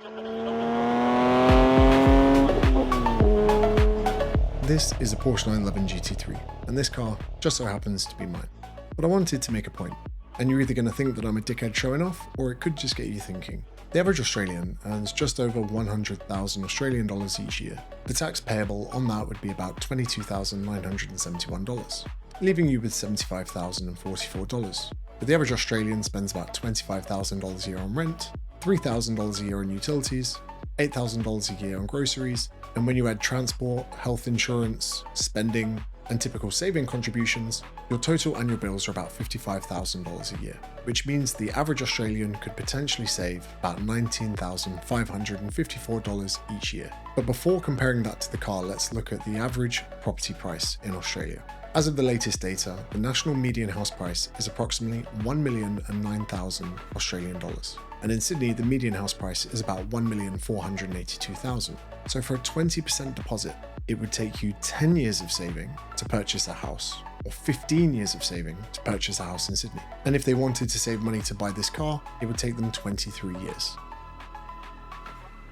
This is a Porsche 911 GT3, and this car just so happens to be mine. But I wanted to make a point, and you're either going to think that I'm a dickhead showing off, or it could just get you thinking. The average Australian earns just over 100,000 Australian dollars each year. The tax payable on that would be about $22,971, leaving you with $75,044. But the average Australian spends about $25,000 a year on rent, $3,000 a year on utilities, $8,000 a year on groceries, and when you add transport, health insurance, spending, and typical saving contributions, your total annual bills are about $55,000 a year, which means the average Australian could potentially save about $19,554 each year. But before comparing that to the car, let's look at the average property price in Australia. As of the latest data, the national median house price is approximately 1,009,000 Australian dollars. And in Sydney, the median house price is about 1,482,000. So for a 20% deposit, it would take you 10 years of saving to purchase a house, or 15 years of saving to purchase a house in Sydney. And if they wanted to save money to buy this car, it would take them 23 years.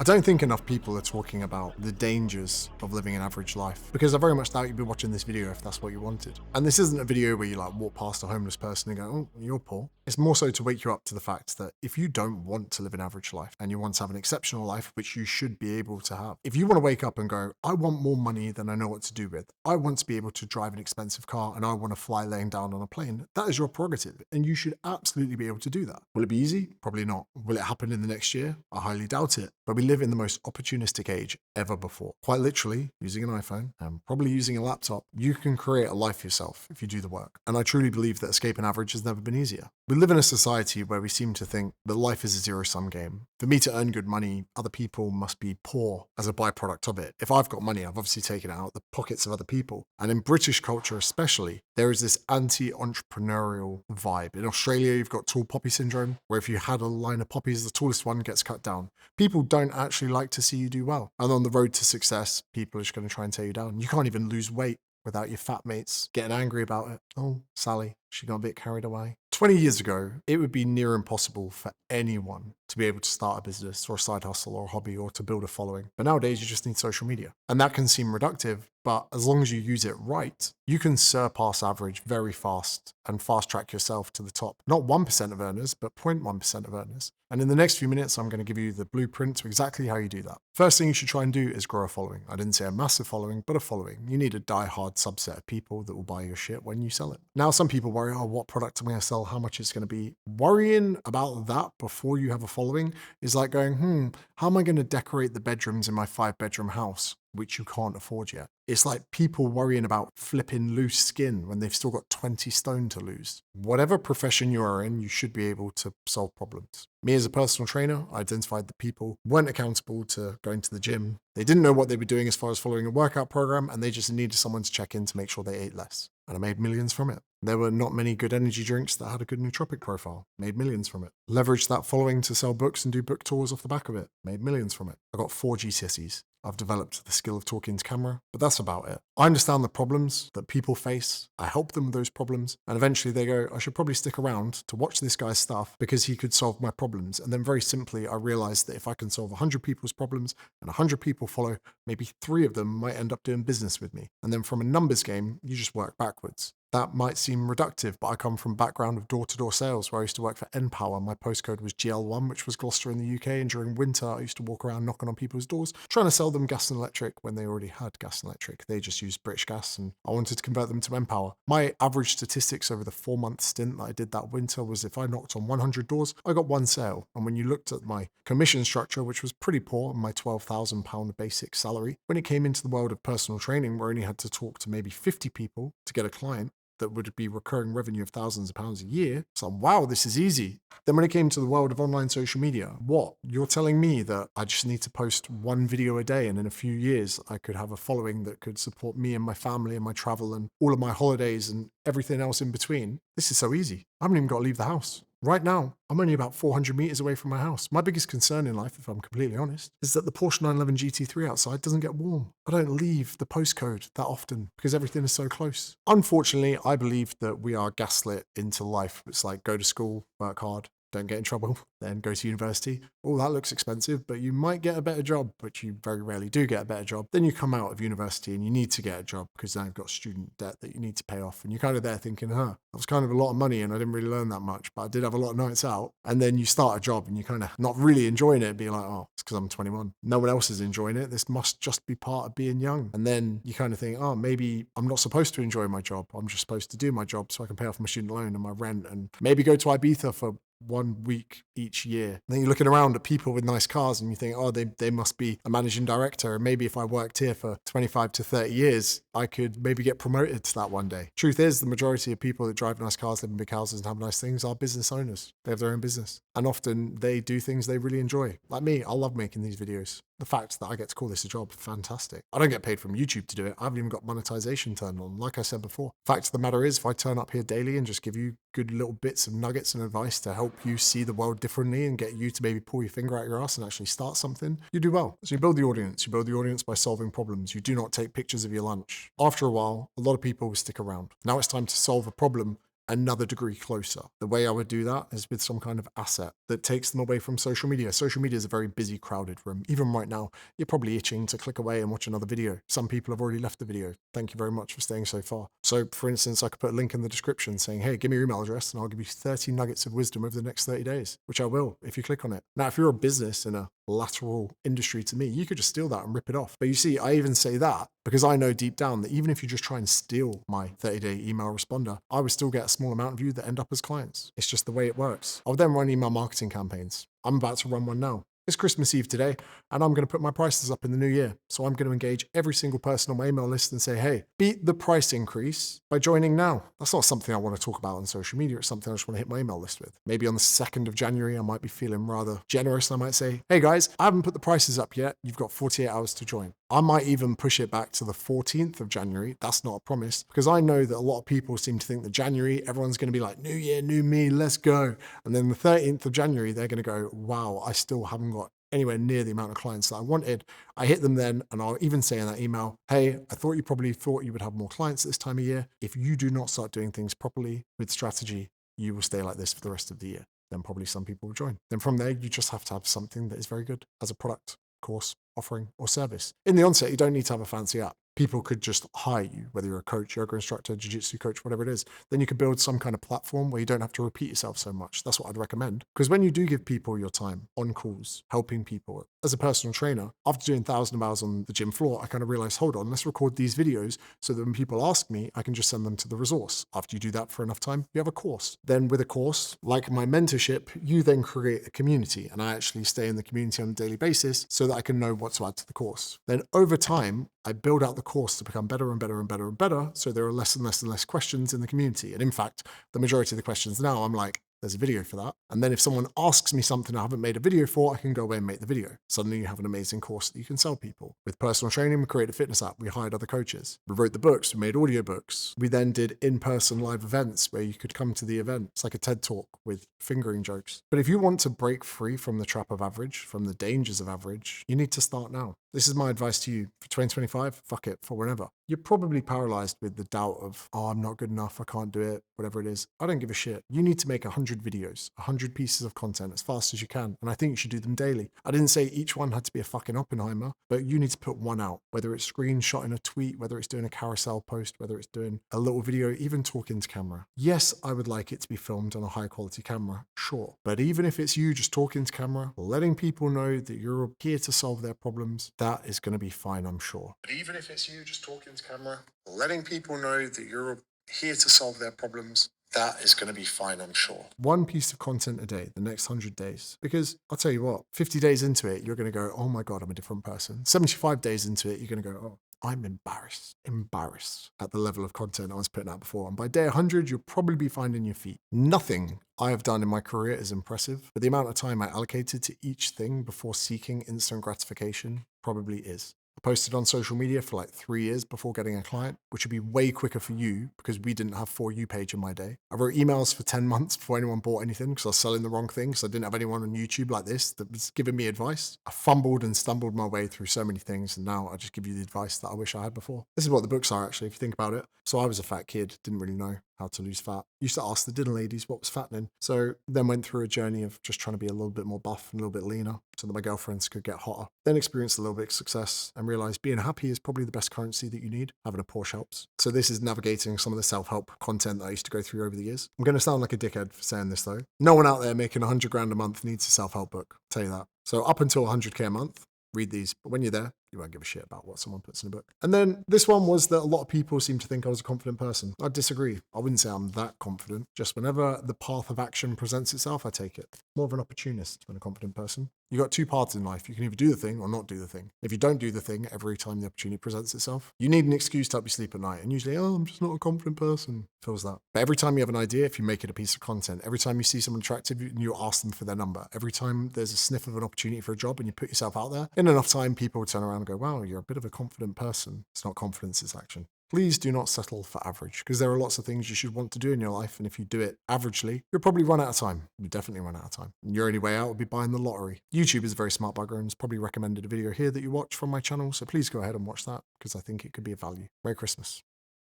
I don't think enough people are talking about the dangers of living an average life, because I very much doubt you'd be watching this video if that's what you wanted. And this isn't a video where you walk past a homeless person and go, oh, you're poor. It's more so to wake you up to the fact that if you don't want to live an average life and you want to have an exceptional life, which you should be able to have, if you want to wake up and go, I want more money than I know what to do with, I want to be able to drive an expensive car and I want to fly laying down on a plane, that is your prerogative and you should absolutely be able to do that. Will it be easy? Probably not. Will it happen in the next year? I highly doubt it. But we live in the most opportunistic age ever before. Quite literally, using an iPhone and probably using a laptop, you can create a life yourself if you do the work. And I truly believe that escaping average has never been easier. We live in a society where we seem to think that life is a zero-sum game. For me to earn good money, other people must be poor as a byproduct of it. If I've got money, I've obviously taken it out of the pockets of other people. And in British culture especially, there is this anti-entrepreneurial vibe. In Australia, you've got tall poppy syndrome, where if you had a line of poppies, the tallest one gets cut down. People don't actually like to see you do well. And on the road to success, people are just going to try and tear you down. You can't even lose weight without your fat mates getting angry about it. Oh, Sally, she got a bit carried away. 20 years ago, it would be near impossible for anyone to be able to start a business or a side hustle or a hobby or to build a following. But nowadays, you just need social media. And that can seem reductive, but as long as you use it right, you can surpass average very fast and fast track yourself to the top. Not 1% of earners, but 0.1% of earners. And in the next few minutes, I'm going to give you the blueprint to exactly how you do that. First thing you should try and do is grow a following. I didn't say a massive following, but a following. You need a die-hard subset of people that will buy your shit when you sell it. Now, some people worry, oh, what product am I going to sell? How much it's going to be? Worrying about that before you have a following is like going, how am I going to decorate the bedrooms in my 5-bedroom house, which you can't afford yet? It's like people worrying about flipping loose skin when they've still got 20 stone to lose. Whatever profession you are in, you should be able to solve problems. Me as a personal trainer, I identified that people weren't accountable to going to the gym. They didn't know what they were doing as far as following a workout program, and they just needed someone to check in to make sure they ate less. And I made millions from it. There were not many good energy drinks that had a good nootropic profile. Made millions from it. Leveraged that following to sell books and do book tours off the back of it. Made millions from it. I got 4 GCSEs. I've developed the skill of talking to camera, but that's about it. I understand the problems that people face. I help them with those problems. And eventually they go, I should probably stick around to watch this guy's stuff because he could solve my problems. And then very simply, I realized that if I can solve 100 people's problems and 100 people follow, maybe 3 of them might end up doing business with me. And then from a numbers game, you just work backwards. That might seem reductive, but I come from a background of door-to-door sales where I used to work for npower. My postcode was GL1, which was Gloucester in the UK. And during winter, I used to walk around knocking on people's doors, trying to sell them gas and electric when they already had gas and electric. They just used British Gas and I wanted to convert them to npower. My average statistics over the 4-month stint that I did that winter was if I knocked on 100 doors, I got 1 sale. And when you looked at my commission structure, which was pretty poor, and my £12,000 basic salary, when it came into the world of personal training, where I only had to talk to maybe 50 people to get a client, that would be recurring revenue of thousands of pounds a year. So, wow, this is easy. Then when it came to the world of online social media, what? You're telling me that I just need to post 1 video a day and in a few years I could have a following that could support me and my family and my travel and all of my holidays and everything else in between? This is so easy. I haven't even got to leave the house. Right now, I'm only about 400 meters away from my house. My biggest concern in life, if I'm completely honest, is that the Porsche 911 GT3 outside doesn't get warm. I don't leave the postcode that often because everything is so close. Unfortunately, I believe that we are gaslit into life. It's like go to school, work hard, don't get in trouble, then go to university. Oh, that looks expensive, but you might get a better job, but you very rarely do get a better job. Then you come out of university and you need to get a job because now you've got student debt that you need to pay off. And you're kind of there thinking, that was kind of a lot of money and I didn't really learn that much, but I did have a lot of nights out. And then you start a job and you're kind of not really enjoying it, being like, oh, it's because I'm 21. No one else is enjoying it. This must just be part of being young. And then you kind of think, oh, maybe I'm not supposed to enjoy my job. I'm just supposed to do my job so I can pay off my student loan and my rent and maybe go to Ibiza for 1 week each year. And then you're looking around at people with nice cars and you think, oh, they must be a managing director. And maybe if I worked here for 25 to 30 years, I could maybe get promoted to that one day. Truth is, the majority of people that drive nice cars, live in big houses and have nice things are business owners. They have their own business. And often they do things they really enjoy. Like me, I love making these videos. The fact that I get to call this a job, fantastic. I don't get paid from YouTube to do it. I haven't even got monetization turned on. Like I said before, fact of the matter is, if I turn up here daily and just give you good little bits of nuggets and advice to help you see the world differently and get you to maybe pull your finger out your ass and actually start something, you do well. So you build the audience. You build the audience by solving problems. You do not take pictures of your lunch. After a while, a lot of people will stick around. Now it's time to solve a problem another degree closer. The way I would do that is with some kind of asset that takes them away from social media. Social media is a very busy, crowded room. Even right now, you're probably itching to click away and watch another video. Some people have already left the video. Thank you very much for staying so far. So for instance, I could put a link in the description saying, hey, give me your email address and I'll give you 30 nuggets of wisdom over the next 30 days, which I will if you click on it. Now, if you're a business in a lateral industry to me, you could just steal that and rip it off. But you see, I even say that because I know deep down that even if you just try and steal my 30-day email responder, I would still get a small amount of you that end up as clients. It's just the way it works. I'll then run email marketing campaigns. I'm about to run one now. It's Christmas Eve today, and I'm going to put my prices up in the new year. So I'm going to engage every single person on my email list and say, hey, beat the price increase by joining now. That's not something I want to talk about on social media. It's something I just want to hit my email list with. Maybe on the 2nd of January, I might be feeling rather generous. I might say, hey guys, I haven't put the prices up yet. You've got 48 hours to join. I might even push it back to the 14th of January. That's not a promise because I know that a lot of people seem to think that January, everyone's going to be like, new year, new me, let's go. And then the 13th of January, they're going to go, wow, I still haven't got anywhere near the amount of clients that I wanted. I hit them then, and I'll even say in that email, hey, I thought you probably thought you would have more clients at this time of year. If you do not start doing things properly with strategy, you will stay like this for the rest of the year. Then probably some people will join. Then from there, you just have to have something that is very good as a product, course, offering, or service. In the onset, you don't need to have a fancy app. People could just hire you, whether you're a coach, yoga instructor, jiu-jitsu coach, whatever it is. Then you could build some kind of platform where you don't have to repeat yourself so much. That's what I'd recommend. Because when you do give people your time on calls, helping people, as a personal trainer, after doing 1,000 hours on the gym floor, I kind of realized, hold on, let's record these videos so that when people ask me, I can just send them to the resource. After you do that for enough time, you have a course. Then with a course, like my mentorship, you then create a community. And I actually stay in the community on a daily basis so that I can know what to add to the course. Then over time, I build out the course to become better and better and better and better. So there are less and less and less questions in the community. And in fact, the majority of the questions now, I'm like, there's a video for that. And then if someone asks me something I haven't made a video for, I can go away and make the video. Suddenly you have an amazing course that you can sell people. With personal training, we created a fitness app. We hired other coaches. We wrote the books. We made audiobooks. We then did in-person live events where you could come to the event. It's like a TED Talk with fingering jokes. But if you want to break free from the trap of average, from the dangers of average, you need to start now. This is my advice to you for 2025. Fuck it, for whenever. You're probably paralyzed with the doubt of, oh, I'm not good enough. I can't do it, whatever it is. I don't give a shit. You need to make 100 videos, 100 pieces of content as fast as you can. And I think you should do them daily. I didn't say each one had to be a fucking Oppenheimer, but you need to put one out, whether it's screenshotting a tweet, whether it's doing a carousel post, whether it's doing a little video, even talking to camera. Yes, I would like it to be filmed on a high quality camera, sure. But even if it's you just talking to camera, letting people know that you're here to solve their problems, that is going to be fine, I'm sure. But even if it's you just talking to camera, letting people know that you're here to solve their problems, that is going to be fine, I'm sure. One piece of content a day, the next 100 days. Because I'll tell you what, 50 days into it, you're going to go, oh my God, I'm a different person. 75 days into it, you're going to go, oh, I'm embarrassed at the level of content I was putting out before. And by day 100, you'll probably be finding your feet. Nothing I have done in my career is impressive, but the amount of time I allocated to each thing before seeking instant gratification probably is. I posted on social media for like 3 years before getting a client, which would be way quicker for you because we didn't have For You page in my day. I wrote emails for 10 months before anyone bought anything because I was selling the wrong thing. So I didn't have anyone on YouTube like this that was giving me advice. I fumbled and stumbled my way through so many things. And now I just give you the advice that I wish I had before. This is what the books are actually, if you think about it. So I was a fat kid, didn't really know how to lose fat. Used to ask the dinner ladies what was fattening. So then went through a journey of just trying to be a little bit more buff and a little bit leaner so that my girlfriends could get hotter. Then experienced a little bit of success and realized being happy is probably the best currency that you need. Having a Porsche helps. So this is navigating some of the self-help content that I used to go through over the years. I'm going to sound like a dickhead for saying this though. No one out there making 100 grand a month needs a self-help book. I'll tell you that. So up until 100k a month, read these. But when you're there, you won't give a shit about what someone puts in a book. And then this one was that a lot of people seem to think I was a confident person. I disagree. I wouldn't say I'm that confident. Just whenever the path of action presents itself, I take it. More of an opportunist than a confident person. You got two paths in life. You can either do the thing or not do the thing. If you don't do the thing every time the opportunity presents itself, you need an excuse to help you sleep at night. And usually, I'm just not a confident person. Feels that. But every time you have an idea, if you make it a piece of content, every time you see someone attractive and you ask them for their number, every time there's a sniff of an opportunity for a job and you put yourself out there, in enough time, people will turn around and go, wow, you're a bit of a confident person. It's not confidence, it's action. Please do not settle for average, because there are lots of things you should want to do in your life, and if you do it averagely, you'll probably run out of time. You definitely run out of time. And your only way out would be buying the lottery. YouTube is a very smart bugger and has probably recommended a video here that you watch from my channel, so please go ahead and watch that, because I think it could be of value. Merry Christmas.